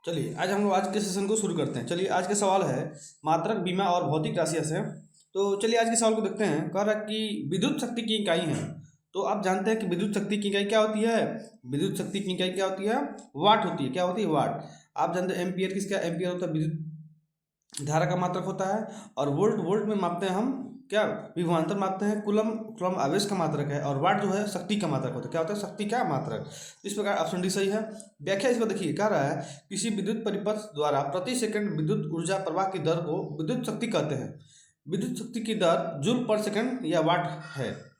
चलिए आज हम लोग आज के सेशन को शुरू करते हैं। चलिए आज का सवाल है मात्रक बीमा और भौतिक राशियाँ से। तो चलिए आज के सवाल को देखते हैं। कह रहा है कि विद्युत शक्ति की इकाई है। तो आप जानते हैं कि विद्युत शक्ति की इकाई क्या होती है। विद्युत शक्ति की इकाई क्या होती है? वाट होती है। क्या होती है? वाट। आप जानते हैं एम्पियर किसका? एम्पियर होता है विद्युत धारा का मात्रक होता है। और वोल्ट, वोल्ट में मापते हैं हम क्या? विभवांतर मापते हैं। कुलम, कुलम आवेश का मात्रक है। और वाट जो है शक्ति का मात्रक होता है। क्या होता है? शक्ति का मात्रक। इस प्रकार ऑप्शन डी सही है। व्याख्या इसको देखिए, कह रहा है किसी विद्युत परिपथ द्वारा प्रति सेकंड विद्युत ऊर्जा प्रवाह की दर को विद्युत शक्ति कहते हैं। विद्युत शक्ति की दर जूल पर सेकंड या वाट है।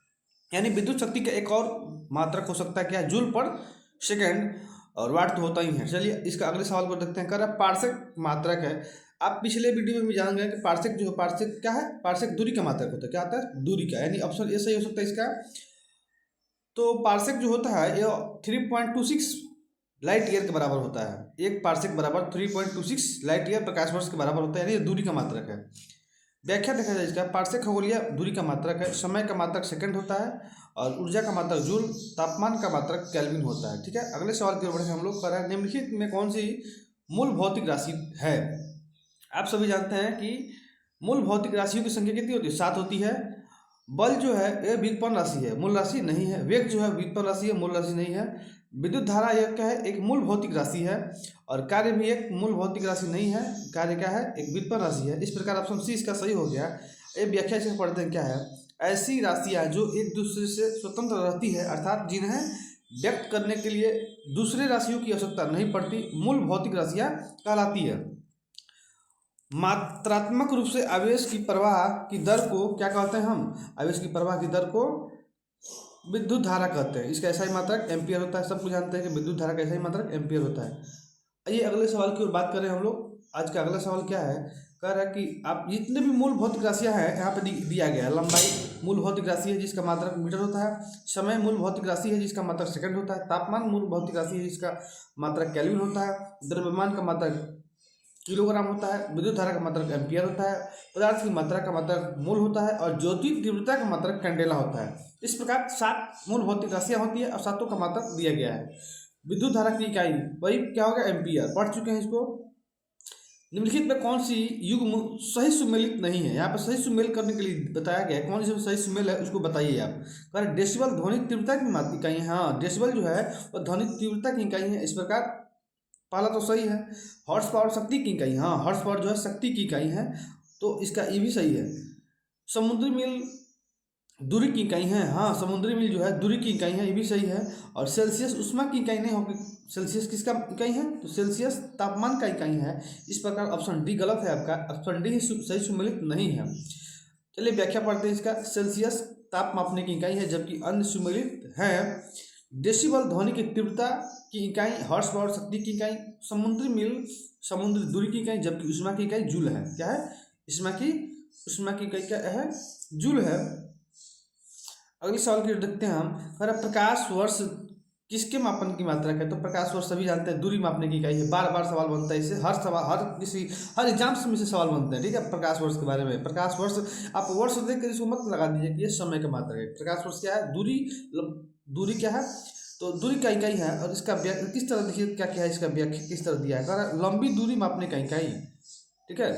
यानी विद्युत शक्ति का एक और मात्रक हो सकता है क्या? जूल पर सेकंड। और वाट तो होता ही है। चलिए इसका अगले सवाल को देखते हैं। कह रहा है पार्सेक मात्रक है। आप पिछले वीडियो में भी जान गए कि पार्सेक जो है, पार्सेक क्या है? पार्सेक दूरी का मात्रक होता है। क्या होता है? दूरी का। यानी ऑप्शन ए सही हो सकता है इसका। तो पार्सेक जो होता है ये 3.26 लाइट ईयर के बराबर होता है। एक पार्सेक बराबर 3.26 लाइट ईयर प्रकाश वर्ष के बराबर होता है। यानी ये दूरी का मात्रक है। व्याख्या देखा जाए इसका, पार्सेक खगोलीय दूरी का मात्रक है। समय का मात्रक सेकंड होता है। और ऊर्जा का मात्रक जूल, तापमान का मात्रक केल्विन होता है। ठीक है, अगले सवाल की ओर बढ़े। हम लोग कर रहे हैं निम्नलिखित में कौन सी मूल भौतिक राशि है? आप सभी जानते हैं कि मूल भौतिक राशियों की संख्या कितनी होती है? 7 होती है। बल जो है यह व्युत्पन्न राशि है, मूल राशि नहीं है। वेग जो है व्युत्पन्न राशि है, मूल राशि नहीं है। विद्युत धारा यह क्या है? एक मूल भौतिक राशि है। और कार्य भी एक मूल भौतिक राशि नहीं है। कार्य क्या है? एक व्युत्पन्न राशि है। इस प्रकार ऑप्शन सी इसका सही हो गया। ये व्याख्या से पढ़ते हैं क्या है? ऐसी राशियाँ जो एक दूसरे से स्वतंत्र रहती है, अर्थात जिन्हें व्यक्त करने के लिए दूसरे राशियों की आवश्यकता नहीं पड़ती, मूल भौतिक राशियाँ कहलाती है। मात्रात्मक रूप से आवेश की प्रवाह की दर को क्या कहते हैं हम? आवेश की प्रवाह की दर को विद्युत धारा कहते हैं। इसका ऐसा ही मात्रक एम्पियर होता है। सबको जानते हैं कि विद्युत धारा का ऐसा ही मात्रक एम्पियर होता है। आइए अगले सवाल की ओर बात करें हम लोग। आज का अगला सवाल क्या है? कह रहा है कि आप जितने भी मूल भौतिक राशियां हैं यहाँ पे दिया गया है। लंबाई मूल भौतिक राशि है जिसका मात्रक मीटर होता है। समय मूल भौतिक राशि है जिसका मात्रक सेकंड होता है। तापमान मूल भौतिक राशि है जिसका मात्रक केल्विन होता है। द्रव्यमान का मात्रक किलोग्राम होता है। विद्युत धारा का मात्रक एम्पियर होता है। पदार्थ की मात्रा का मात्रक मोल होता है। और ज्योति तीव्रता का मात्रक कैंडेला होता है। इस प्रकार 7 मूल भौतिक राशियां होती है और सातों का मात्रक दिया गया है। विद्युत धारा की इकाई वही क्या होगा? एम्पियर। पढ़ चुके हैं इसको। निम्नलिखित में कौन सी युग्म सही सुमेलित नहीं है? यहाँ पर सही सुमेल करने के लिए बताया गया है। कौन सी सही सुमेल है उसको बताइए आप। कह रहे डेसिबल ध्वनिक तीव्रता की इकाई है। हाँ, डेसिबल जो है वह ध्वनिक तीव्रता की इकाई है। इस प्रकार पहला तो सही है। हॉर्स पावर शक्ति की इकाई। हाँ, हॉर्स पावर जो है शक्ति की इकाई है। तो इसका ये भी सही है। समुद्री मील दूरी की इकाई है। हाँ, समुद्री मील जो है दूरी की इकाई है, ये भी सही है। और सेल्सियस ऊष्मा की इकाई नहीं होगी। सेल्सियस किसका इकाई है? तो सेल्सियस तापमान का इकाई है। इस प्रकार ऑप्शन डी गलत है आपका। ऑप्शन डी सही सुमेलित नहीं है। चलिए व्याख्या पढ़ते हैं इसका। सेल्सियस ताप मापने की इकाई है जबकि अन्य सुमेलित है। डेसिबल ध्वनि की तीव्रता की इकाई, हॉर्स पावर शक्ति की इकाई, समुद्री मील समुद्री दूरी की इकाई, जबकि ऊष्मा की इकाई जूल है। क्या है? ऊष्मा की इकाई क्या है? जूल है। अगले सवाल की ओर देखते हैं हम। अगर प्रकाश वर्ष किसके मापन की मात्रक है? तो प्रकाश वर्ष सभी जानते हैं दूरी मापने की इकाई है। बार बार सवाल बनता है इससे। हर एग्जाम में से सवाल बनते हैं। ठीक है, प्रकाश वर्ष के बारे में। प्रकाश वर्ष आप वर्ष देख कर इसको मत लगा दीजिए कि ये समय का मात्रक है। प्रकाश वर्ष क्या है? दूरी। दूरी क्या है? तो दूरी का इकाई है। और इसका किस तरह देखिए क्या क्या है, इसका व्याख्या किस तरह दिया है। लंबी दूरी मापने का इकाई। ठीक है,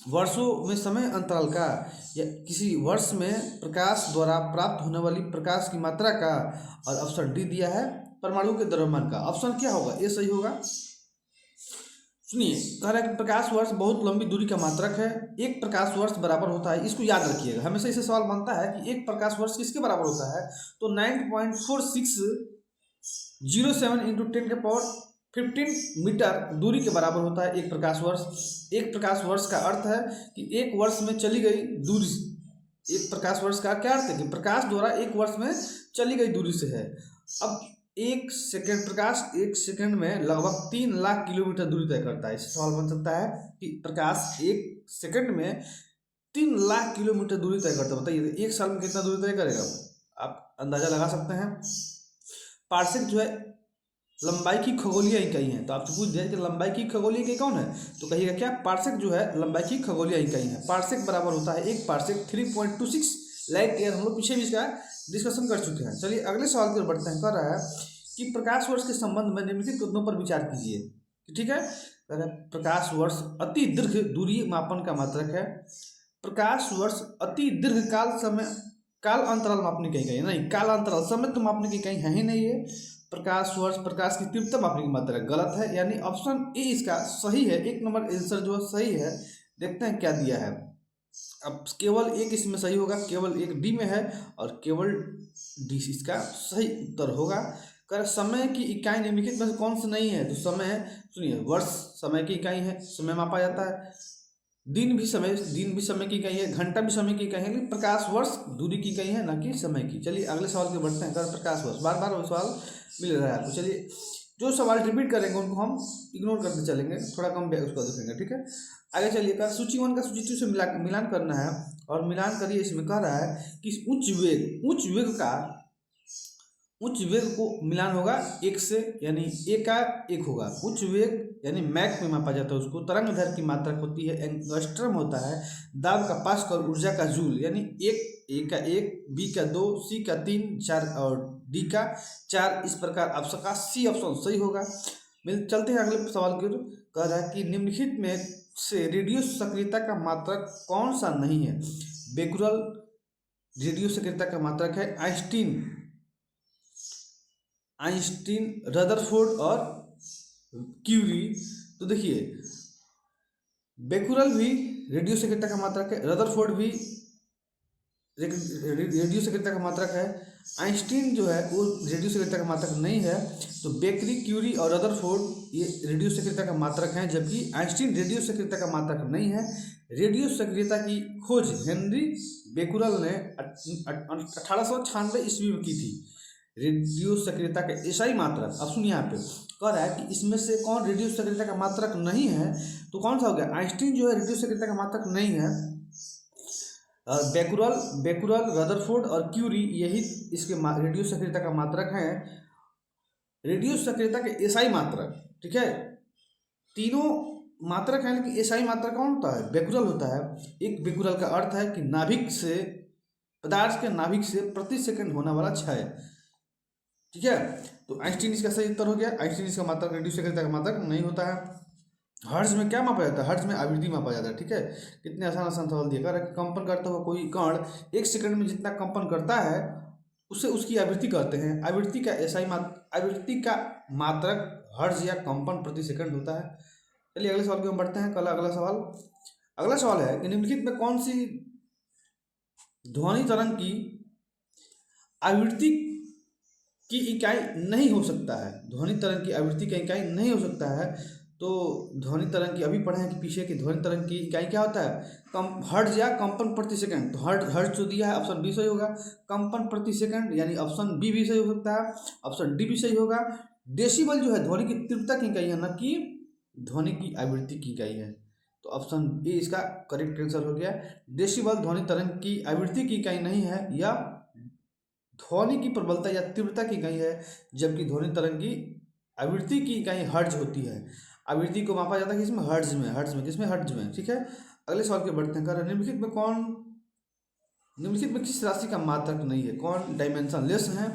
वर्षों में समय अंतराल का या किसी वर्ष में प्रकाश द्वारा प्राप्त होने वाली प्रकाश की मात्रा का। और ऑप्शन डी दिया है परमाणु के द्रव्यमान का। ऑप्शन क्या होगा? ये सही होगा। सुनिए, कह रहा है कि प्रकाश वर्ष बहुत लंबी दूरी का मात्रक है। एक प्रकाश वर्ष बराबर होता है, इसको याद रखिएगा। हमेशा इसे सवाल बनता है कि एक प्रकाश वर्ष किसके बराबर होता है? तो 9.4607 इंटू 10 के पावर 15 मीटर दूरी के बराबर होता है एक प्रकाश वर्ष। एक प्रकाश वर्ष का अर्थ है कि एक वर्ष में चली गई दूरी। एक प्रकाश वर्ष का क्या अर्थ है? कि प्रकाश द्वारा एक वर्ष में चली गई दूरी से है। अब एक सेकंड, प्रकाश एक सेकंड में लगभग 3 लाख किलोमीटर दूरी तय करता है। इससे सवाल बन सकता है कि प्रकाश एक सेकंड में 3 लाख किलोमीटर दूरी तय करता है। बताइए एक साल में कितना दूरी तय करेगा? आप अंदाजा लगा सकते हैं। पार्सेक जो है लंबाई की खगोलीय इकाई है। तो आपसे पूछ दिया कि लंबाई की खगोलीय इकाई कौन है? तो कहिएगा क्या? पार्सेक जो है लंबाई की खगोलीय इकाई है। पार्सेक बराबर होता है एक पार्सेक 3.26 लाइट ईयर। हम लोग पीछे भी इसका डिस्कशन कर चुके हैं। चलिए अगले सवाल की ओर बढ़ते हैं। कह रहा है कि प्रकाश वर्ष के संबंध में निम्नलिखित कथनों पर विचार कीजिए। ठीक है, प्रकाश वर्ष अति दीर्घ दूरी मापन का मात्रक है। प्रकाश वर्ष अति दीर्घ काल अंतराल मापने की इकाई नहीं, काल अंतराल समय तो मापने की इकाई है ही नहीं है। प्रकाश वर्ष प्रकाश की तीव्रता मापने की मात्रक गलत है, यानी ऑप्शन ए इसका सही है। 1 नंबर आंसर जो सही है। देखते हैं क्या दिया है। अब केवल एक इसमें सही होगा, केवल एक डी में है और केवल डी इसका सही उत्तर होगा। कर समय की इकाई निम्नलिखित में से कौन सी नहीं है? तो समय, सुनिए, वर्ष समय की इकाई है, समय मापा जाता है। दिन भी समय की इकाई है, घंटा भी समय की इकाई है, लेकिन प्रकाश वर्ष दूरी की इकाई है, ना कि समय की। चलिए अगले सवाल के बढ़ते हैं। कर प्रकाश वर्ष बार बार सवाल मिल रहा है आपको। चलिए जो सवाल रिपीट करेंगे उनको हम इग्नोर करते चलेंगे, थोड़ा कम उसको देखेंगे। ठीक है, आगे चलिए। का सूची 1 का सूची 2 से मिलान करना है और मिलान करिए। इसमें कह रहा है कि उच्च वेग को मिलान होगा 1 से, यानी ए का 1 होगा। उच्च वेग यानी मैक में मापा जाता है उसको। तरंग दैर्घ्य की मात्रक होती है एंगस्ट्रम होता है। दाब का पास्कल, ऊर्जा का जूल, यानी ए का 1, बी का 2, सी का 3, 4 और डी का 4। इस प्रकार आपका सी ऑप्शन सही होगा। चलते हैं अगले सवाल की ओर। कह रहा है कि निम्नलिखित में से रेडियो सक्रियता का मात्रक कौन सा नहीं है? बेकुरल रेडियो सक्रियता का मात्रक है आइंस्टीन, रदरफोर्ड और क्यूरी। तो देखिए, बेकुरल भी रेडियो सक्रियता का मात्रक है, रदरफोर्ड भी रेडियो सक्रियता का मात्रक है। आइंस्टीन जो है वो रेडियो सक्रियता का मात्रक नहीं है। तो बेकरी, क्यूरी और रदरफोर्ड ये रेडियो सक्रियता का मात्रक हैं, जबकि आइंस्टीन रेडियो सक्रियता का मात्रक नहीं है। रेडियो सक्रियता की खोज हेनरी बेकुरल ने 1896 ईस्वी में की थी। रेडियो सक्रियता का एसआई मात्रक, अब सुनिए यहाँ पे कह रहा है कि इसमें से कौन रेडियो सक्रियता का मात्रक नहीं है? तो कौन सा हो गया? आइंस्टीन जो है रेडियो सक्रियता का मात्रक नहीं है। बेकुरल, रदरफोर्ड और क्यूरी यही इसके रेडियो सक्रियता का मात्रक हैं। रेडियो सक्रियता के एसआई मात्रक, ठीक है, तीनों मात्रक हैं, लेकिन एसआई मात्रक कौन होता है? बेकुरल होता है। एक बेकुरल का अर्थ है कि पदार्थ के नाभिक से प्रति सेकंड होने वाला क्षय। ठीक है, तो आइंस्टीन इसका सही उत्तर हो गया। आइंस्टीन इसका मात्रक रेडियो सक्रियता का मात्रक नहीं होता है। हर्ट्ज में क्या मापा जाता है? हर्ट्ज में आवृत्ति मापा जाता है। ठीक है, कितने आसान सवाल दिया। कर कंपन करता हुआ कोई कण 1 सेकंड में जितना कंपन करता है उसे उसकी आवृत्ति कहते हैं। आवृत्ति का मात्रक हर्ट्ज या कंपन प्रति सेकंड होता है। चलिए अगले सवाल की ओर बढ़ते हैं। अगला सवाल है कि निम्नलिखित में कौन सी ध्वनि तरंग की आवृत्ति की इकाई नहीं हो सकता है? ध्वनि तरंग की आवृत्ति की इकाई नहीं हो सकता है। तो ध्वनि तरंग की अभी पढ़े हैं कि पीछे की ध्वनि तरंग की इकाई क्या होता है? हर्ट्ज या कंपन प्रति सेकंड। तो हर्ट्ज जो दिया है ऑप्शन बी सही होगा। कंपन प्रति सेकंड यानी ऑप्शन बी भी सही हो सकता है, ऑप्शन डी भी सही होगा। डेसिबल जो है ध्वनि की तीव्रता की इकाई है, न कि ध्वनि की आवृत्ति की इकाई है। तो ऑप्शन ए इसका करेक्ट आंसर हो गया। डेसिबल ध्वनि तरंग की आवृत्ति की इकाई नहीं है, या ध्वनि की प्रबलता या तीव्रता की इकाई है, जबकि ध्वनि तरंग की आवृत्ति की इकाई हर्ट्ज होती है। आवृत्ति को मापा जाता है किसमें? हर्ट्ज में। किसमें? हर्ट्ज में। ठीक है, अगले सवाल के बढ़ते हैं। निम्नलिखित में किस राशि का मात्रक नहीं है? कौन डायमेंशन लेस है?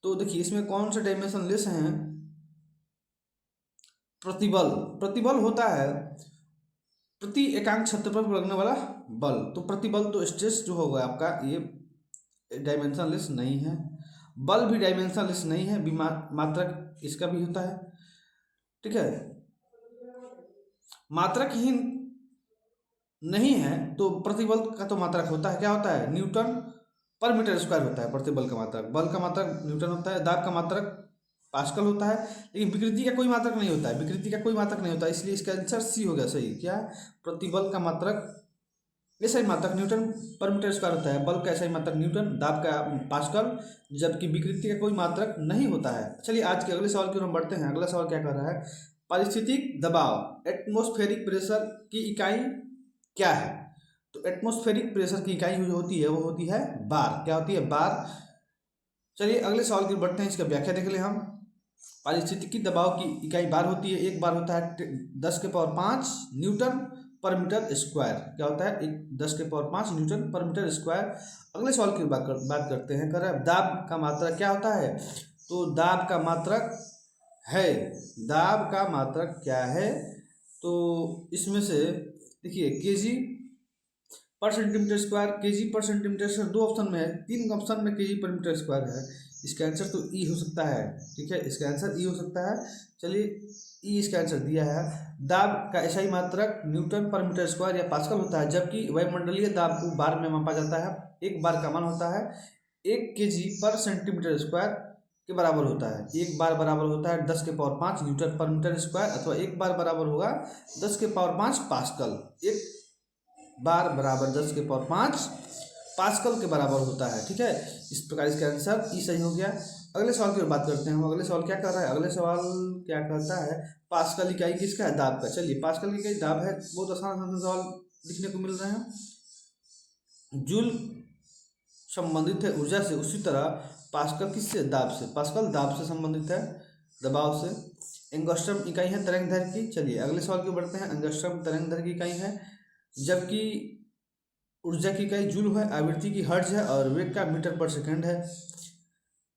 तो देखिए इसमें कौन सा डायमेंशन लेस है? प्रतिबल होता है प्रति एकांक क्षेत्रफल पर लगने वाला बल। तो प्रतिबल तो स्ट्रेस जो होगा आपका, ये डायमेंशन लेस नहीं है। बल भी डायमेंशन लेस नहीं है, मात्रक इसका भी होता है। ठीक है, मात्रकहीन नहीं है तो प्रतिबल का तो मात्रक होता है। क्या होता है? न्यूटन पर मीटर स्क्वायर होता है प्रतिबल का मात्रक। बल का मात्रक न्यूटन होता है। दाब का मात्रक पास्कल होता है। लेकिन विकृति का कोई मात्रक नहीं होता है। इसलिए इसका आंसर सी हो गया सही। क्या? प्रतिबल का मात्रक एसआई मात्रक न्यूटन पर मीटर स्क्वायर होता है। बल का एसआई मात्रक न्यूटन, दाब का पास्कल, जबकि विकृति का कोई मात्रक नहीं होता है। चलिए आज के अगले सवाल की ओर हम बढ़ते हैं। अगला सवाल क्या कर रहा है? पारिस्थितिक दबाव एटमॉस्फेरिक प्रेशर की इकाई क्या है? तो एटमॉस्फेरिक प्रेशर की इकाई जो होती है वो होती है बार। क्या होती है? बार। चलिए अगले सवाल की ओर बढ़ते हैं, इसका व्याख्या देख लें हम। पारिस्थितिकी दबाव की इकाई बार होती है। एक बार होता है 10⁵ न्यूटन पर मीटर स्क्वायर। क्या होता है? 10⁵ न्यूटन पर मीटर स्क्वायर। अगले सवाल की बात करते हैं। कर दाब का मात्रा क्या होता है? तो दाब का मात्रक है, दाब का मात्रक क्या है, तो इसमें से देखिए केजी पर सेंटीमीटर स्क्वायर, केजी पर सेंटीमीटर स्क्वायर दो ऑप्शन में है, तीन ऑप्शन में केजी पर मीटर स्क्वायर है, इसका आंसर तो ई हो सकता है। ठीक है, इसका आंसर ई हो सकता है। चलिए ई इसका आंसर दिया है। दाब का एसआई मात्रक न्यूटन पर मीटर स्क्वायर या पास्कल होता है, जबकि वायुमंडलीय दाब को बार में मापा जाता है। एक बार का मान होता है 1 kg पर सेंटीमीटर स्क्वायर के बराबर होता है। एक बार बराबर होता है 10⁵ न्यूटन पर मीटर स्क्वायर, अथवा एक बार बराबर होगा 10⁵ पास्कल। एक बार बराबर 10⁵ पास्कल के बराबर होता है। ठीक है, इस प्रकार इसका आंसर ई सही हो गया। अगले सवाल की बात करते हैं हम। अगले सवाल क्या कर रहा है, अगले सवाल क्या कहता है, पास्कल इकाई किसका है, दाब का। चलिए पास्कल की इकाई दाब है, बहुत आसान सवाल लिखने को मिल रहे हैं। जूल संबंधित है ऊर्जा से, उसी तरह पास्कल किससे, दाब से। पास्कल दाब से संबंधित है, दबाव से। एंगस्ट्रम इकाई है तरंग दैर्घ्य की। चलिए अगले सवाल की बढ़ते हैं। एंगस्ट्रम तरंग दैर्घ्य की इकाई है, जबकि ऊर्जा की इकाई जूल है, आवृत्ति की हर्ट्ज है, और वेग का मीटर पर सेकंड है।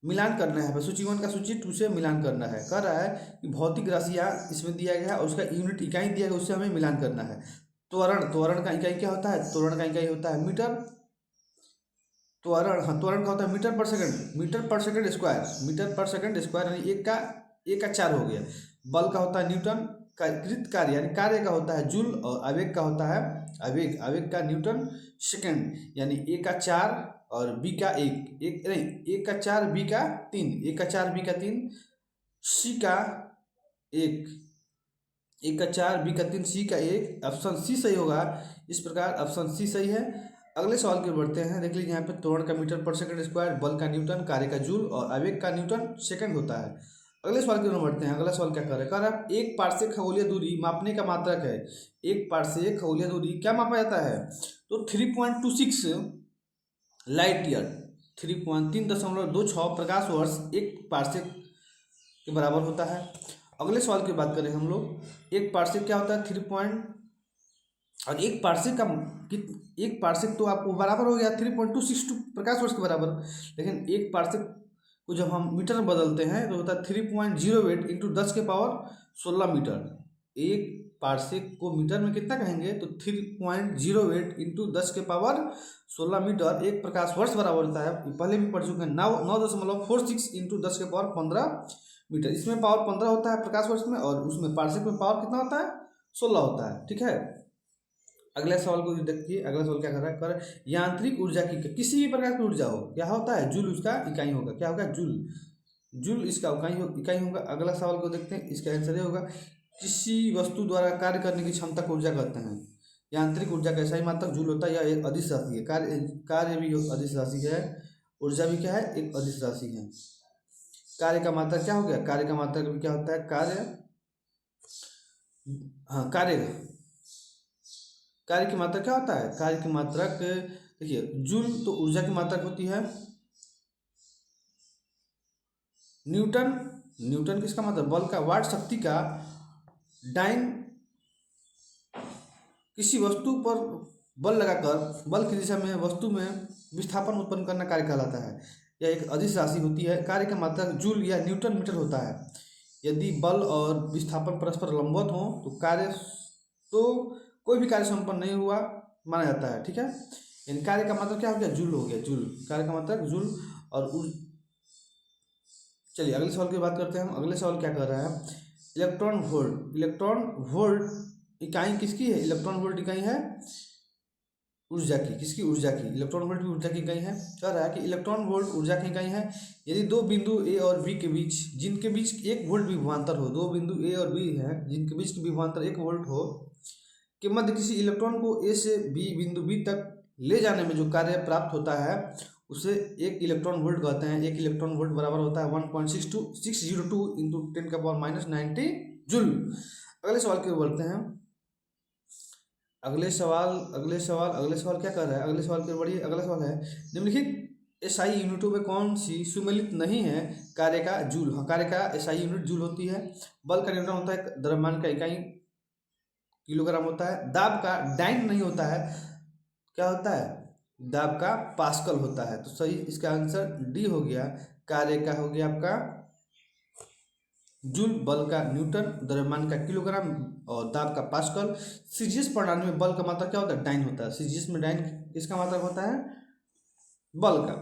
मिलान करना है, सूची 1 का सूची 2 से मिलान करना है। कह रहा है कि भौतिक राशियाँ इसमें दिया गया है और उसका यूनिट इकाई दिया गया, उससे हमें मिलान करना है। त्वरण, त्वरण का इकाई क्या होता है, त्वरण का इकाई होता है मीटर। त्वरण, हाँ त्वरण का होता है मीटर पर सेकंड, मीटर पर सेकंड स्क्वायर, मीटर पर सेकंड स्क्वायर, यानी एक का 4 हो गया। बल का होता है न्यूटन, कृत कार्य यानी कार्य का होता है जूल, और आवेग का होता है आवेग, आवेग का न्यूटन सेकंड, यानी ए का 4 और बी का 1, एक नहीं, ए का 4 बी का 3, ए का 4 बी का 3, सी का 1, ए का 4 बी का 3, सी का 1, ऑप्शन सी सही होगा। इस प्रकार ऑप्शन सी सही है। अगले सवाल की ओर बढ़ते हैं। देख लीजिए यहाँ पे त्वरण का मीटर पर सेकंड स्क्वायर, बल का न्यूटन, कार्य का जूल, और आवेग का न्यूटन सेकंड होता है। अगले सवाल की ओर बढ़ते हैं। अगला सवाल क्या कर रहा है, एक पार्श्विक खगोलीय दूरी मापने का मात्रक है। एक पार्श्विक खगोलीय दूरी क्या मापा जाता है, तो 3.26 लाइट ईयर, 3.26 प्रकाश वर्ष एक पार्श्विक के बराबर होता है। अगले सवाल की बात करें हम लोग, एक पार्श्विक क्या होता है, 3 और एक पार्श्विक का एक पार्श्विक तो आपको बराबर हो गया 3.262 प्रकाश वर्ष के बराबर, लेकिन एक पार्श्विक को जब हम मीटर में बदलते हैं तो होता है 3.08 इंटू 10⁻16 मीटर। एक पार्श्विक को मीटर में कितना कहेंगे, तो 3.08 इंटू 10⁻16 मीटर एक प्रकाश वर्ष बराबर होता है। पहले भी पढ़ चुके हैं, 9.46 इंटू 10⁻15 मीटर। इसमें पावर 15 होता है प्रकाश वर्ष में, और उसमें पार्श्विक में पावर कितना होता है, 16 होता है। ठीक है, अगले सवाल को देखिए। अगला सवाल क्या कर रहा है, यांत्रिक ऊर्जा की किसी भी प्रकार की ऊर्जा हो, क्या होता है, जूल उसका इकाई होगा। क्या होगा, जूल, जूल इसका इकाई होगा। अगला सवाल को देखते हैं, इसका आंसर ये होगा, किसी वस्तु द्वारा कार्य करने की क्षमता को ऊर्जा कहते हैं। यांत्रिक ऊर्जा का ऐसा ही मात्रक जूल होता है, या एक अदिश राशि है। कार्य भी अदिश राशि है, ऊर्जा भी क्या है, एक अदिश राशि है। कार्य का मात्रक क्या हो गया, कार्य का मात्रक भी क्या होता है, कार्य, हाँ कार्य की मात्रा क्या होता है, कार्य की मात्रक देखिए, जूल तो ऊर्जा की मात्रक होती है। न्यूटन, न्यूटन किसका मतलब, बल का। वाट शक्ति का। डाइन किसी वस्तु पर बल लगाकर बल की दिशा में वस्तु में विस्थापन उत्पन्न करना कार्य कहलाता है। यह एक अदिश राशि होती है। कार्य का मात्रक जूल या न्यूटन मीटर होता है। यदि बल और विस्थापन परस्पर लंबवत हो तो कोई भी कार्य संपन्न नहीं हुआ माना जाता है। ठीक है, यानी कार्य का मतलब क्या हो गया, जूल हो गया, जूल, कार्य का मतलब जूल। और चलिए अगले सवाल की बात करते हैं हम। अगले सवाल क्या कर रहा है, इलेक्ट्रॉन वोल्ट, इलेक्ट्रॉन वोल्ट इकाई किसकी है, इलेक्ट्रॉन वोल्ट इकाई है ऊर्जा की। किसकी, ऊर्जा की। इलेक्ट्रॉन वोल्ट भी ऊर्जा की इकाई है। कह रहा है कि इलेक्ट्रॉन वोल्ट ऊर्जा की इकाई है यदि दो बिंदु ए और बी के बीच, जिनके बीच 1 वोल्ट विभवांतर हो, दो बिंदु ए और बी है जिनके बीच की विभवांतर 1 वोल्ट हो, के मध्य किसी इलेक्ट्रॉन को ए से बी बिंदु बी तक ले जाने में जो कार्य प्राप्त होता है उसे 1 इलेक्ट्रॉन वोल्ट कहते हैं। 1 इलेक्ट्रॉन वोल्ट बराबर होता है 1.602 इंटू 10⁻90 जूल। अगले सवाल की ओर बढ़ते हैं। अगले सवाल क्या कर रहा है, अगले सवाल की ओर बढ़िए। अगला सवाल है, निम्नलिखित एसआई यूनिटों में कौन सी सुमेलित नहीं है, कार्य का जूल। हाँ, कार्य का एसआई यूनिट जूल होती है। बल का न्यूटन होता है, द्रव्यमान का इकाई किलोग्राम होता है। दाब का डाइन नहीं होता है, क्या होता है, दाब का पास्कल होता है। तो सही इसका आंसर डी हो गया, कार्य का हो गया आपका जूल बल का न्यूटन, द्रव्यमान का किलोग्राम और दाब का पास्कल। सीजीएस प्रणाली में बल का मात्रा क्या होता है? डाइन होता है। सीजीएस में डाइन किसका मात्रा होता है? बल का।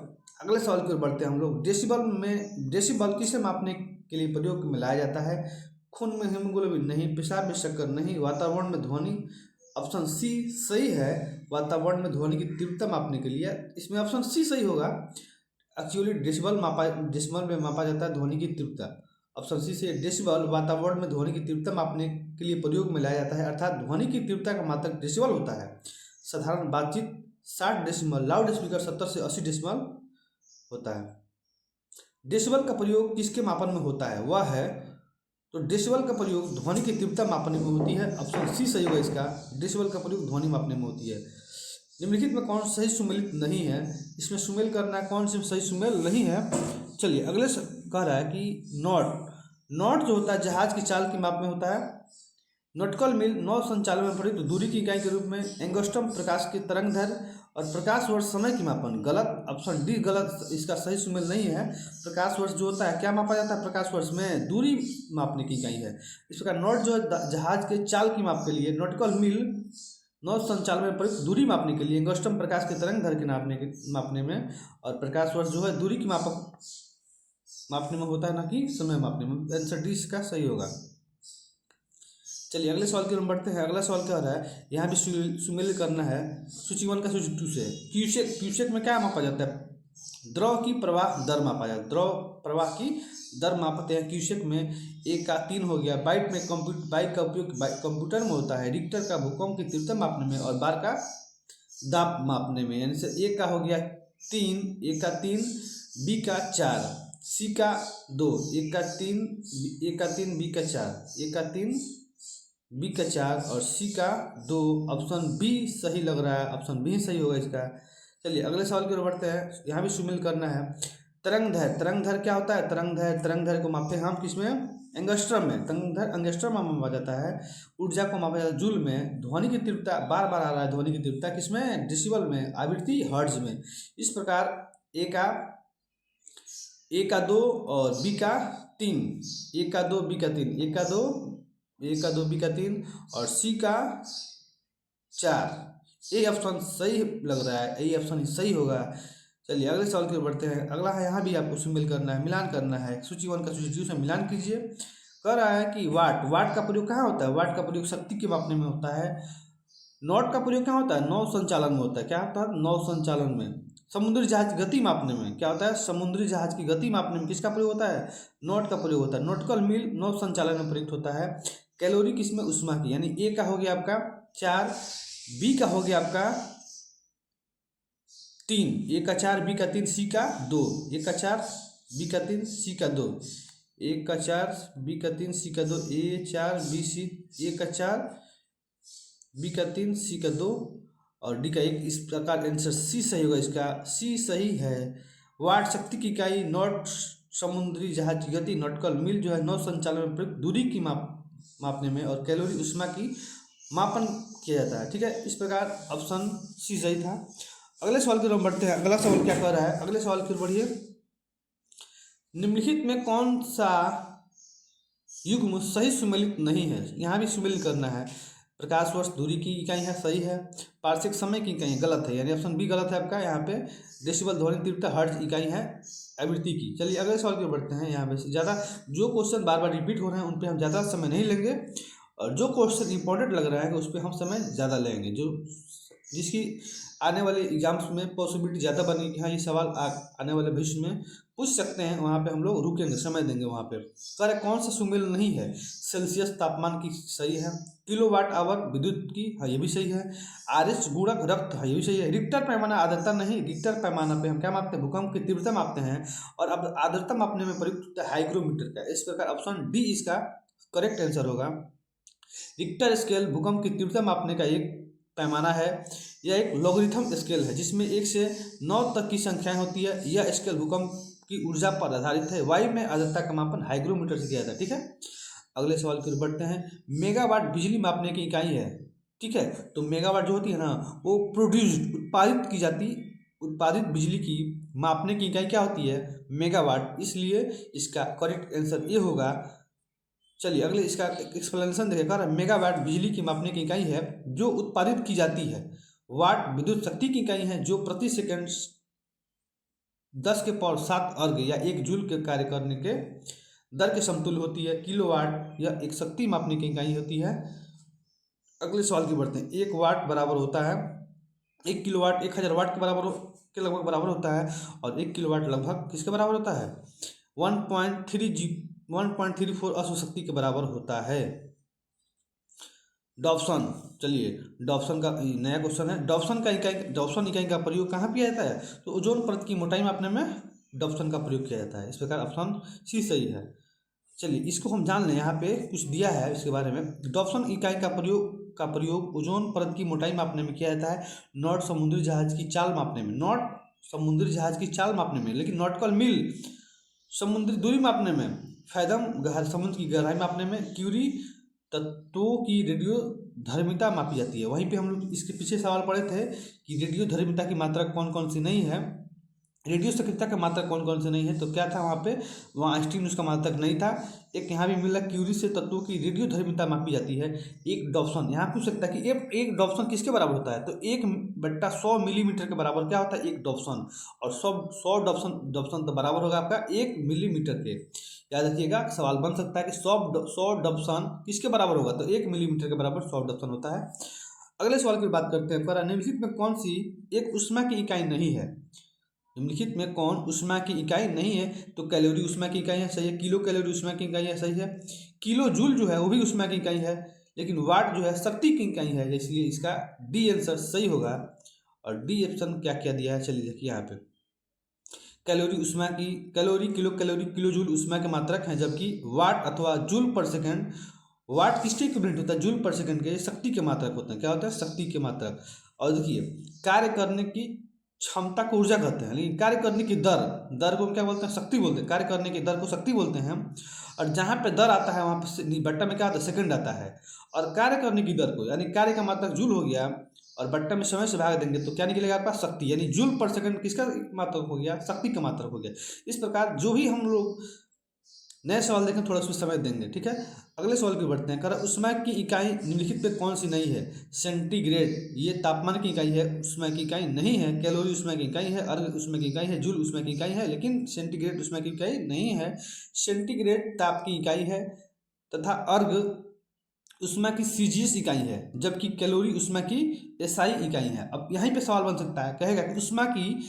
अगले सवाल की ओर बढ़ते हैं हम लोग। डेसिबल किसे मापने के लिए प्रयोग में लाया जाता है? खून में हीमोग्लोबिन नहीं, पेशाब में शक्कर नहीं, वातावरण में ध्वनि। ऑप्शन सी सही है, वातावरण में ध्वनि की तीव्रता मापने के लिए। इसमें ऑप्शन सी सही होगा। एक्चुअली डेसिबल में मापा जाता है ध्वनि की तीव्रता। ऑप्शन सी से डेसिबल वातावरण में ध्वनि की तीव्रता मापने के लिए प्रयोग में लाया जाता है, अर्थात ध्वनि की तीव्रता का मात्रक डेसिबल होता है। साधारण बातचीत 60 डेसिबल, लाउड स्पीकर 70 से 80 डेसिबल होता है। डेसिबल का प्रयोग किसके मापन में होता है? वह है, तो डेसिबल का प्रयोग ध्वनि की तीव्रता मापने में होती है। ऑप्शन सी सही होगा इसका। डेसिबल का प्रयोग ध्वनि मापने में होती है। निम्नलिखित में कौन सही सुमेलित नहीं है? इसमें सुमेल करना है, कौन सी सही सुमेल नहीं है। चलिए अगले कह रहा है कि नॉट जो होता है जहाज की चाल की माप में होता है। नॉटिकल मील नौ संचालन में प्रयुक्त दूरी की इकाई के रूप में। एंगस्ट्रम प्रकाश की तरंग दैर्घ्य और प्रकाश वर्ष समय की मापन। गलत, ऑप्शन डी गलत, इसका सही सुमेल नहीं है। प्रकाश वर्ष जो होता है क्या मापा जाता है? प्रकाश वर्ष में दूरी मापने की इकाई है। इस प्रकार नॉट जो है जहाज के चाल की माप के लिए। नॉटिकल मील नौ संचालन में प्रयुक्त दूरी मापने के लिए। एंगस्ट्रम प्रकाश के तरंग दैर्घ्य मापने में। और प्रकाश वर्ष जो है दूरी की मापने में होता है, ना कि समय मापने में। आंसर डी इसका सही होगा। चलिए अगले सवाल की ओर बढ़ते हैं। अगला सवाल क्या हो रहा है? यहाँ भी सुमेल करना है सूची 1 का सूची 2 से। क्यूसेक में क्या मापा जाता है? द्रव की प्रवाह दर मापा जाता है। द्रव प्रवाह की दर मापते हैं क्यूसेक में। 1 का 3 हो गया। बाइट का उपयोग कंप्यूटर में होता है। रिक्टर का भूकंप की तीव्रता मापने में और बार का दाब मापने में। यानी से 1 का हो गया 3, 1 का 3, बी का 4, सी का 2, 1 का 3, 1 का 3, बी का 4, 1 का 3, बी का 4 और सी का 2। ऑप्शन बी सही लग रहा है, ऑप्शन बी सही होगा इसका। चलिए अगले सवाल की ओर बढ़ते हैं। यहाँ भी सुमेल करना है। तरंग दैर्घ्य क्या होता है? तरंग दैर्घ्य को मापते हैं हम किसमें? एंगस्ट्रम में। तरंग दैर्घ्य एंगस्ट्रम में मापा जाता है। ऊर्जा को मापा जाता है जूल में। ध्वनि की तीव्रता बार बार आ रहा है, ध्वनि की तीव्रता किसमें? डेसिबल में। आवृत्ति हर्ट्ज में। इस प्रकार ए का 2 और बी का 3, 1 का 2, बी का 3, 1 का 2, बी का 3 और सी का 4। ए ऑप्शन सही लग रहा है, ए ऑप्शन सही होगा। चलिए अगले सवाल की ओर बढ़ते हैं। अगला है, यहाँ भी आपको सुमेल करना है, मिलान करना है। सूची 1 का सूची 2 से मिलान कीजिए। कह रहा है कि वाट का प्रयोग कहाँ होता है? वाट का प्रयोग शक्ति के मापने में होता है। नॉट का प्रयोग क्या होता है? नौ संचालन में होता है। क्या होता है? नौ संचालन में। समुद्री जहाज की गति मापने में क्या होता है? समुद्री जहाज की गति मापने में किसका प्रयोग होता है? नॉट का प्रयोग होता है। नॉटिकल मील नौ संचालन में प्रयुक्त होता है। कैलोरी किसमें? उष्मा की। यानी ए का हो गया आपका 4, बी का हो गया आपका 3, ए का 4, बी का 3, सी का 2, 1 का 4, बी का 3, सी का 2, 1 का 4, बी का 3, सी का 2, ए 4, बी सी, ए का 4, बी का 3, सी का 2 और डी का 1। इस प्रकार आंसर सी सही होगा इसका। सी सही है। वाट शक्ति की इकाई। नॉट समुद्री जहाज की गति। नॉटिकल मील जो है नौ संचालन में प्रयुक्त दूरी की मापने में। और कैलोरी उष्मा की मापन किया जाता है। ठीक है, इस प्रकार ऑप्शन सी सही था। अगले सवाल की ओर बढ़ते हैं। अगला सवाल क्या कह रहा है? अगले सवाल की ओर बढ़िए। निम्नलिखित में कौन सा युग्म सही सुमेलित नहीं है? यहाँ भी सुमेल करना है। प्रकाश वर्ष दूरी की इकाई है, सही है। पार्श्विक समय की इकाई गलत है, यानी ऑप्शन बी गलत है आपका। यहाँ पे डेसिबल ध्वनि तीव्रता हर्ट्ज इकाई है आवृत्ति की। चलिए अगले सवाल की ओर बढ़ते हैं। यहाँ पे ज़्यादा जो क्वेश्चन बार बार रिपीट हो रहे हैं उन पर हम ज़्यादा समय नहीं लेंगे, और जो क्वेश्चन इंपॉर्टेंट लग रहा है उस पर हम समय ज़्यादा लेंगे, जिसकी आने वाले एग्जाम्स में पॉसिबिलिटी ज़्यादा बनी कि हाँ ये सवाल आने वाले भविष्य में पूछ सकते हैं। वहाँ पे हम लोग रुकेंगे, समय देंगे वहाँ पे। कह कौन सा सुमेल नहीं है? सेल्सियस तापमान की सही है। किलोवाट आवर विद्युत की, हाँ ये भी सही है। आरएच गुणक रक्त, हाँ ये भी सही है। रिक्टर पैमाना आर्द्रता नहीं। रिक्टर पैमाना पे हम क्या मापते हैं? भूकंप की तीव्रता मापते हैं। और अब आर्द्रता मापने में प्रयुक्त होता है हाइग्रोमीटर का। इस प्रकार ऑप्शन डी इसका करेक्ट आंसर होगा। रिक्टर स्केल भूकंप की तीव्रता मापने का एक पैमाना है। यह एक लॉगरिथम स्केल है जिसमें 1 से 9 तक की संख्याएं होती है। यह स्केल भूकंप की ऊर्जा पर आधारित है। वायु में आर्द्रता का मापन हाइग्रोमीटर से किया जाता है। ठीक है, अगले सवाल की ओर बढ़ते हैं। मेगावाट बिजली मापने की इकाई है। ठीक है, तो मेगावाट जो होती है ना, वो उत्पादित बिजली की मापने की इकाई क्या होती है? मेगावाट। इसलिए इसका करेक्ट आंसर ये होगा चलिए अगले इसका एक्सप्लेनेशन देखिए। कह रहा है मेगावाट बिजली की मापने की इकाई है जो उत्पादित की जाती है। वाट विद्युत शक्ति की इकाई है जो प्रति सेकंड 10 के पावर 7 अर्घ या 1 जूल के कार्य करने के दर के समतुल्य होती है। किलोवाट यह एक शक्ति मापने की इकाई होती है। अगले सवाल की बढ़ते हैं। 1 वाट बराबर होता है 1 किलोवाट 1000 वाट के बराबर के लगभग बराबर होता है। और 1 किलोवाट लगभग किसके बराबर होता है? 1.34 अश्व शक्ति के बराबर होता है। डॉप्सन, चलिए डॉप्सन का नया क्वेश्चन है। डॉप्सन इकाई का प्रयोग कहाँ किया जाता है? तो ओजोन परत की मोटाई मापने में डॉप्सन का प्रयोग किया जाता है। इस प्रकार ऑप्शन सी सही है। चलिए इसको हम जान लें, यहाँ पे कुछ दिया है इसके बारे में। डॉप्सन इकाई का प्रयोग ओजोन परत की मोटाई मापने में किया जाता है। नॉट समुद्री जहाज की चाल मापने में, नॉट समुद्री जहाज की चाल मापने में, लेकिन नॉटिकल मील समुद्री दूरी मापने में, फैदम समुद्र की गहराई मापने में, क्यूरी तत्वों की रेडियो धर्मिता मापी जाती है। वहीं पे हम लोग इसके पीछे सवाल पढ़े थे कि रेडियो धर्मिता की मात्रा कौन कौन सी नहीं है, रेडियो सक्रियता का मात्रक कौन कौन से नहीं है। तो क्या था वहाँ पे? वहाँ आइंस्टीन उसका मात्रक नहीं था। एक यहाँ भी मिला क्यूरी से तत्वों की रेडियो धर्मिता मापी जाती है। एक डॉप्सन, यहाँ पूछ सकता है कि एक डॉप्सन किसके बराबर होता है? तो 1/100 मिलीमीटर के बराबर क्या होता है? एक डॉप्सन। और 100 डॉप्सन तो बराबर होगा आपका 1 मिलीमीटर के। याद रखिएगा, सवाल बन सकता है कि 100 डॉप्सन किसके बराबर होगा? तो 1 मिलीमीटर के बराबर 100 डॉप्सन होता है। अगले सवाल की बात करते हैं। निम्नलिखित में कौन सी एक ऊष्मा की इकाई नहीं है? निम्नलिखित में कौन ऊष्मा की इकाई नहीं है? तो कैलोरी ऊष्मा की इकाई है, सही है। किलो कैलोरी ऊष्मा की इकाई है, सही है। किलो जूल जो है वो भी ऊष्मा की इकाई है, लेकिन वाट जो है शक्ति की इकाई है, इसलिए इसका डी आंसर सही होगा। और डी ऑप्शन क्या क्या दिया है, चलिए देखिए यहाँ पे। कैलोरी ऊष्मा की, कैलोरी किलो जूल ऊष्मा के मात्रक हैं, जबकि वाट अथवा जूल पर सेकंड, वाट किसके इक्विवेलेंट होता है? जूल पर सेकंड के शक्ति के मात्रक होते हैं। क्या होता है? शक्ति के मात्रक। और देखिए कार्य करने की क्षमता को ऊर्जा कहते हैं, लेकिन कार्य करने की दर को क्या बोलते हैं? शक्ति बोलते हैं। कार्य करने की दर को शक्ति बोलते हैं। और जहाँ पे दर आता है वहाँ पे बट्टा में क्या आता है? सेकंड आता है। और कार्य करने की दर को, यानी कार्य का मात्रक जूल हो गया, और बट्टा में समय से भाग देंगे तो क्या निकलेगा आपका? शक्ति। यानी जूल पर सेकंड किसका मात्रक हो गया? शक्ति का मात्रक हो गया। इस प्रकार जो भी हम लोग नए सवाल देखें थोड़ा उसमें समय देंगे, ठीक है। अगले सवाल की बढ़ते हैं। कह रहा ऊष्मा की इकाई निम्नलिखित में कौन सी नहीं है? सेंटीग्रेड ये तापमान की इकाई है, ऊष्मा की इकाई नहीं है। कैलोरी ऊष्मा की इकाई है, अर्घ ऊष्मा की इकाई है, जूल ऊष्मा की इकाई है, लेकिन सेंटीग्रेड ऊष्मा की इकाई नहीं है। सेंटीग्रेड ताप की इकाई है तथा अर्घ ऊष्मा की सीजीएस इकाई है, जबकि कैलोरी ऊष्मा की एसआई इकाई है। अब यहीं पे सवाल बन सकता है, कहेगा कि ऊष्मा की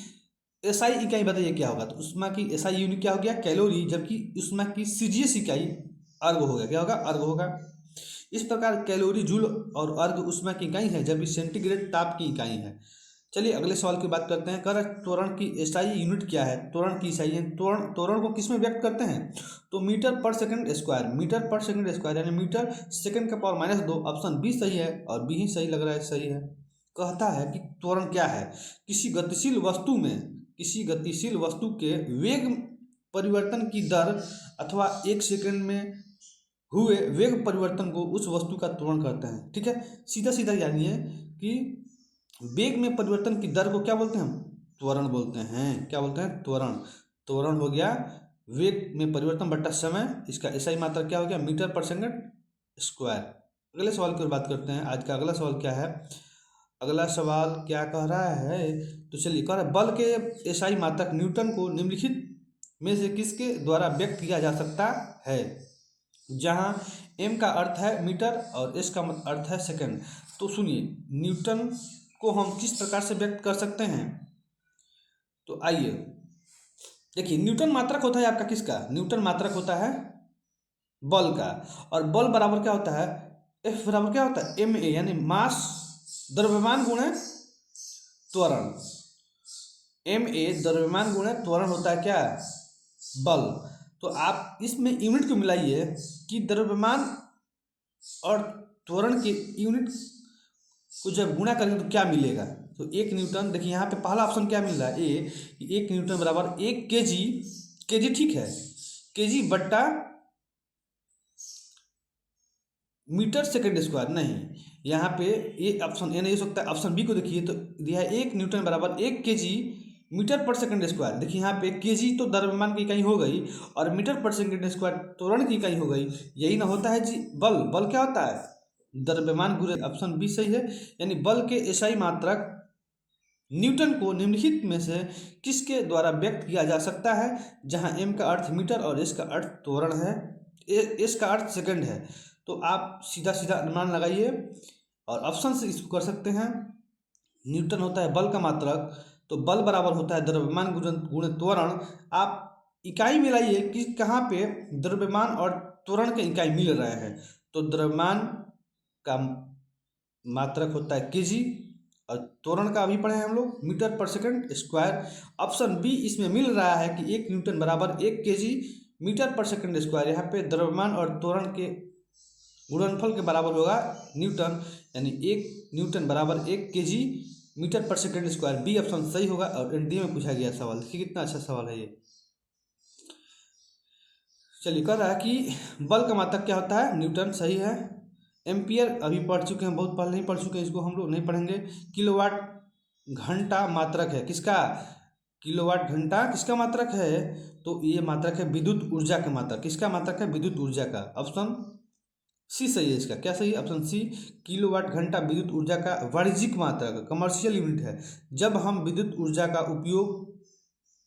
एसआई इकाई बताइए क्या होगा? तो ऊष्मा की एसआई यूनिट क्या हो गया? कैलोरी, जबकि ऊष्मा की सीजीएस इकाई अर्घ हो गया। क्या होगा? अर्घ होगा। इस प्रकार कैलोरी जूल और अर्घ ऊष्मा की इकाई है, जबकि सेंटीग्रेड ताप की इकाई है। चलिए अगले सवाल की बात करते हैं। कर त्वरण की एसआई यूनिट क्या है? त्वरण की एसआई त्वरण को किस में व्यक्त करते हैं? तो मीटर पर सेकंड स्क्वायर, मीटर पर सेकंड स्क्वायर, यानी मीटर सेकंड का पावर -2। ऑप्शन बी सही है, और बी ही सही लग रहा है, सही है। कहता है कि त्वरण क्या है? किसी गतिशील वस्तु के वेग परिवर्तन की दर अथवा 1 सेकंड में हुए वेग परिवर्तन को उस वस्तु का त्वरण कहते हैं, ठीक है। सीधा सीधा जानिए कि वेग में परिवर्तन की दर को क्या बोलते हैं? हम त्वरण बोलते हैं। क्या बोलते हैं? त्वरण। त्वरण हो गया वेग में परिवर्तन बट्टा समय, इसका एसआई मात्रा क्या हो गया? मीटर पर सेकंड स्क्वायर। अगले सवाल की बात करते हैं। आज का अगला सवाल क्या है? अगला सवाल क्या कह रहा है? तो चलिए कह रहा है बल के एसआई मात्रक न्यूटन को निम्नलिखित में से किसके द्वारा व्यक्त किया जा सकता है? जहां m का अर्थ है मीटर और s का अर्थ है सेकंड। तो सुनिए, न्यूटन को हम किस प्रकार से व्यक्त कर सकते हैं? तो आइए देखिए, न्यूटन मात्रक होता है आपका किसका? न्यूटन मात्रक होता है बल का। और बल बराबर क्या होता है? F बराबर क्या होता है? ma, यानी मास द्रव्यमान गुणे त्वरण। ma द्रव्यमान गुणे त्वरण होता है क्या? बल। तो आप इसमें यूनिट को मिलाइए कि द्रव्यमान और त्वरण के यूनिट को जब गुणा करेंगे तो क्या मिलेगा? तो 1 न्यूटन, देखिए यहाँ पे पहला ऑप्शन क्या मिल रहा है? 1 न्यूटन बराबर 1 केजी, ठीक है, केजी बट्टा मीटर सेकंड स्क्वायर। नहीं, यहाँ पे ये ऑप्शन ए नहीं हो सकता। ऑप्शन बी को देखिए तो दिया है 1 न्यूटन बराबर 1 केजी मीटर पर सेकंड स्क्वायर। देखिए यहाँ पे केजी तो द्रव्यमान की इकाई हो गई और मीटर पर सेकंड स्क्वायर त्वरण की इकाई हो गई। यही ना होता है जी बल। बल क्या होता है द्रव्यमान गुणे, ऑप्शन बी सही है। यानी बल के एसआई मात्रक न्यूटन को निम्नलिखित में से किसके द्वारा व्यक्त किया जा सकता है, जहां एम का अर्थ मीटर और एस का अर्थ त्वरण है, एस का अर्थ सेकंड है। तो आप सीधा सीधा अनुमान लगाइए और ऑप्शन से इसको कर सकते हैं। न्यूटन होता है बल का मात्रक, तो बल बराबर होता है द्रव्यमान गुणे त्वरण। आप इकाई मिलाइए कि कहाँ पे द्रव्यमान और त्वरण के इकाई मिल रहे हैं। तो द्रव्यमान का मात्रक होता है केजी और त्वरण का अभी पढ़े हैं हम लोग मीटर पर सेकंड स्क्वायर। ऑप्शन बी इसमें मिल रहा है कि 1 न्यूटन बराबर 1 केजी मीटर पर सेकंड स्क्वायर। यहाँ पे द्रव्यमान और त्वरण के गुणनफल के बराबर होगा न्यूटन, यानी 1 न्यूटन बराबर 1 केजी मीटर पर सेकंड स्क्वायर। बी ऑप्शन सही होगा और एनडीए में पूछा गया सवाल। देखिए कितना अच्छा सवाल है ये। चलिए कह रहा है कि बल का मात्रक क्या होता है, न्यूटन सही है। एम्पियर अभी पढ़ चुके हैं, बहुत पहले नहीं पढ़ चुके हैं, इसको हम लोग नहीं पढ़ेंगे। किलोवाट घंटा मात्रक है किसका, किलोवाट घंटा किसका मात्रक है, तो ये मात्रक है विद्युत ऊर्जा का मात्रक। किसका मात्रक है, विद्युत ऊर्जा का। ऑप्शन सी सही है इसका। क्या सही है, ऑप्शन सी। किलोवाट घंटा विद्युत ऊर्जा का वाणिज्यिक मात्रक, कमर्शियल यूनिट है। जब हम विद्युत ऊर्जा का उपयोग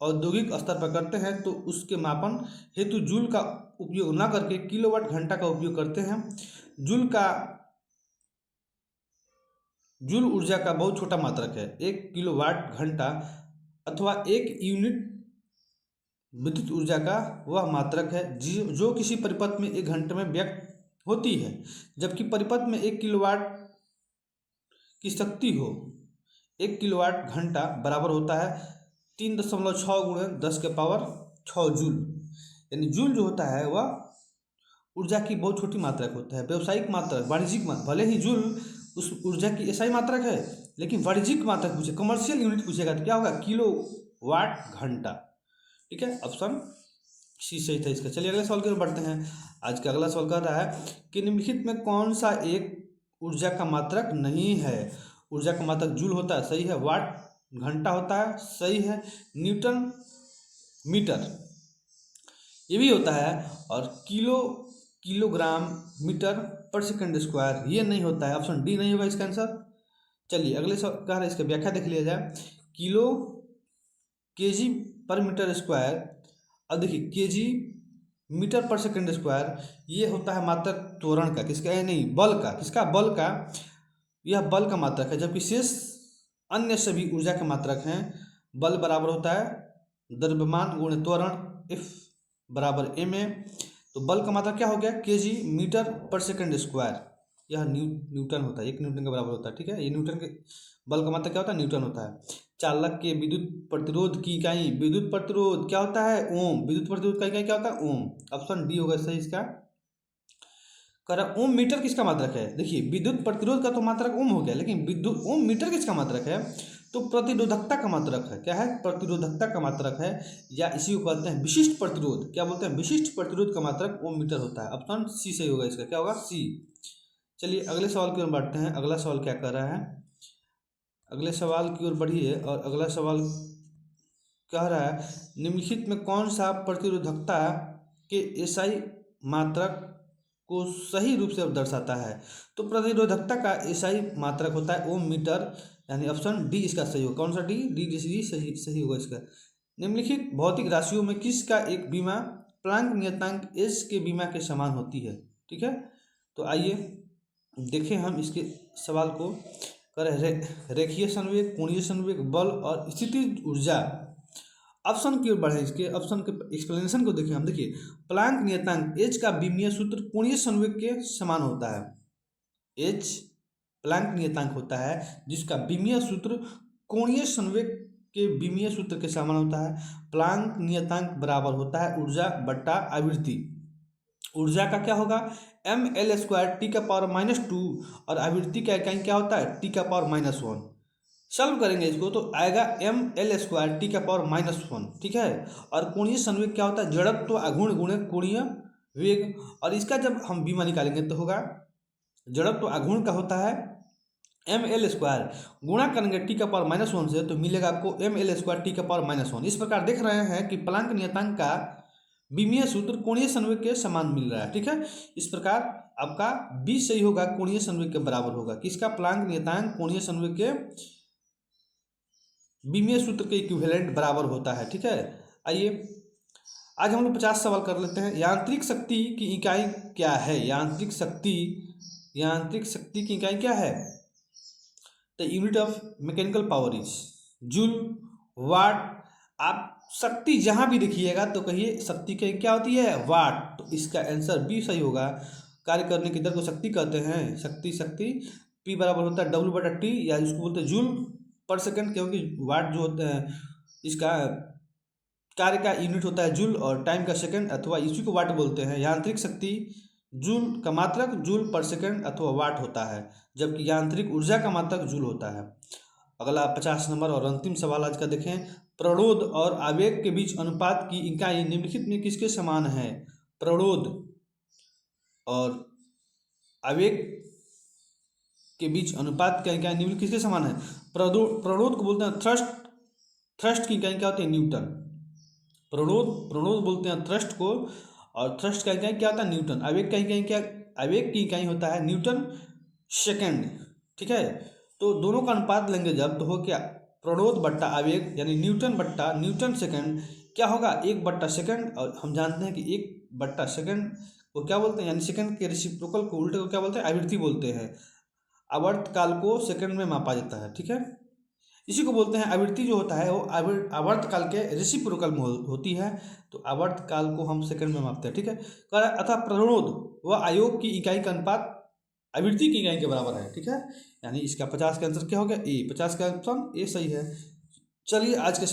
औद्योगिक स्तर पर करते हैं तो उसके मापन हेतु जूल का उपयोग न करके किलोवाट घंटा का उपयोग करते हैं। जूल ऊर्जा का बहुत छोटा मात्रक है। 1 किलोवाट घंटा अथवा 1 यूनिट विद्युत ऊर्जा का वह मात्रक है जो किसी परिपथ में 1 घंटे में व्यक्त होती है। जबकि परिपथ में 1 किलोवाट की शक्ति हो, 1 किलोवाट घंटा बराबर होता है 3.6 गुणे 10⁻6 जूल। यानी जूल जो होता है वह ऊर्जा की बहुत छोटी मात्रक होता है। व्यवसायिक मात्रक, वाणिज्यिक मात्रक, भले ही जूल उस ऊर्जा की एसआई मात्रक है, लेकिन वाणिज्यिक मात्रक पूछे, कमर्शियल यूनिट पूछेगा तो क्या होगा, किलोवाट घंटा। ठीक है, ऑप्शन सी सही था इसका। चलिए अगले सवाल की ओर बढ़ते हैं। आज का अगला सवाल कह रहा है कि निम्नलिखित में कौन सा एक ऊर्जा का मात्रक नहीं है। ऊर्जा का मात्रक जूल होता है, सही है। वाट घंटा होता है, सही है। न्यूटन मीटर ये भी होता है, और किलोग्राम मीटर पर सेकंड स्क्वायर ये नहीं होता है। ऑप्शन डी नहीं होगा इसका आंसर। चलिए अगले सवाल कह रहा है, इसका व्याख्या देख लिया जाए। किलो केजी पर मीटर स्क्वायर, अब देखिए केजी मीटर पर सेकंड स्क्वायर ये होता है मात्रक त्वरण का, किसका है, नहीं बल का। किसका, बल का। यह बल का मात्रक है, जबकि शेष अन्य सभी ऊर्जा के मात्रक हैं। बल बराबर होता है द्रव्यमान गुणे त्वरण, एफ बराबर एम ए। तो बल का मात्रक क्या हो गया, केजी मीटर पर सेकंड स्क्वायर। यह न्यूटन होता है, 1 न्यूटन के बराबर होता है। ठीक है, ये न्यूटन के बल का मात्रक क्या होता है, न्यूटन होता है। चालक के विद्युत प्रतिरोध की इकाई, विद्युत प्रतिरोध क्या होता है, ओम। विद्युत प्रतिरोध का इकाई क्या होता है, ओम। ऑप्शन डी होगा सही इसका। कह रहा ओम मीटर किसका मात्रक है। देखिए विद्युत प्रतिरोध का तो मात्रक ओम हो गया, लेकिन विद्युत ओम मीटर किसका मात्रक है, तो प्रतिरोधकता का मात्रक है। क्या है, प्रतिरोधकता का मात्रक है, या इसी को कहते हैं विशिष्ट प्रतिरोध। क्या बोलते हैं, विशिष्ट प्रतिरोध का मात्रक ओम मीटर होता है। ऑप्शन सी सही होगा इसका। क्या होगा, सी। चलिए अगले सवाल की ओर बढ़ते हैं। अगला सवाल क्या कर रहा है, अगले सवाल की ओर बढ़िए। और अगला सवाल कह रहा है निम्नलिखित में कौन सा प्रतिरोधकता के एसआई मात्रक को सही रूप से दर्शाता है। तो प्रतिरोधकता का एसआई मात्रक होता है ओम मीटर, यानी ऑप्शन डी इसका सही होगा। कौन सा, डी डी सही सही होगा इसका। निम्नलिखित भौतिक राशियों में किसका एक बीमा प्लांक नियतांक एस के बीमा के समान होती है। ठीक है, तो आइए देखें हम इसके सवाल को। कर रेखीय संवेग, कोणीय संवेग, बल और स्थितिज ऊर्जा। ऑप्शन की ओर बढ़े, इसके ऑप्शन के एक्सप्लेनेशन को देखें हम। देखिए प्लांक नियतांक एच का विमीय सूत्र कोणीय संवेग के समान होता है। एच प्लांक नियतांक होता है जिसका विमीय सूत्र कोणीय संवेग के विमीय सूत्र के समान होता है। प्लांक नियतांक बराबर होता है ऊर्जा बट्टा आवृत्ति। ऊर्जा का क्या होगा, एम एल स्क्वायर टी का पावर -2, और आवृत्ति का इकाई क्या होता है, टी का पावर -1। सॉल्व करेंगे इसको तो आएगा एम एल स्क्वायर टी का पावर -1। ठीक है, और कोणीय संवेग क्या होता है, जड़त्व आघूर्ण गुणे कोणीय वेग। और इसका जब हम बीमा निकालेंगे तो होगा जड़त्व आघूर्ण का होता है ml² गुणा करेंगे टी का पावर -1 से, तो मिलेगा आपको ml² टी का पावर -1। इस प्रकार देख रहे हैं कि प्लांक नियतांक का विमीय सूत्र कोणीय संवेग के समान मिल रहा है। ठीक है, इस प्रकार आपका बी सही होगा, कोणीय संवेग के बराबर होगा। किसका? प्लांक नियतांक कोणीय संवेग के विमीय सूत्र के इक्विवेलेंट बराबर होता है। ठीक है, आइए आज हम लोग 50 सवाल कर लेते हैं। यांत्रिक शक्ति की इकाई क्या है? यांत्रिक शक्ति की इकाई क्या है? The unit of mechanical power is joule, watt. आप शक्ति जहां भी देखिएगा तो कहिए शक्ति की क्या होती है? वाट। तो इसका आंसर बी सही होगा। कार्य करने की दर को शक्ति कहते हैं। शक्ति पी बराबर होता है W/T, या इसको बोलते हैं जूल पर सेकंड, क्योंकि वाट जो होता है इसका कार्य का यूनिट होता है जूल, और टाइम का सेकंड, अथवा इसी को वाट बोलते हैं। यांत्रिक शक्ति जूल का मात्रक जूल पर सेकंड अथवा वाट होता है, जबकि यांत्रिक ऊर्जा का मात्रक जूल होता है। अगला 50 नंबर और अंतिम सवाल आज का देखें। प्रणोद और आवेग के बीच अनुपात की इकाई निम्नलिखित में किसके समान है? प्रणोद और आवेग के बीच अनुपात की इकाई निम्नलिखित किसके समान है? प्रणोद को बोलते हैं थ्रस्ट की इकाई क्या होती है? न्यूटन। प्रणोद बोलते हैं थ्रस्ट को, और थ्रस्ट का इकाई क्या होता है? न्यूटन। आवेग का इकाई क्या? आवेग की इकाई होता है न्यूटन सेकंड। ठीक है, तो दोनों का अनुपात लेंगे जब, तो हो क्या? प्रणोद बट्टा आवेग यानी न्यूटन बट्टा न्यूटन सेकंड क्या होगा? 1/सेकंड। और हम जानते हैं कि 1/सेकंड को क्या बोलते हैं? यानी सेकंड के रेसिप्रोकल को उल्टे को क्या बोलते हैं? आवृत्ति बोलते हैं। आवर्तकाल को सेकंड में मापा जाता है। ठीक है, इसी को बोलते हैं आवृत्ति। जो होता है वो आवर्तकाल के रेसिप्रोकल में होती है, तो आवर्तकाल को हम सेकंड में मापते हैं। ठीक है, अतः प्रणोद व आयोग की इकाई का अनुपात आवृत्ति की इकाई के बराबर है। ठीक है, यानी इसका 50 का आंसर क्या हो गया? ए। 50 का ऑप्शन ए सही है। चलिए आज के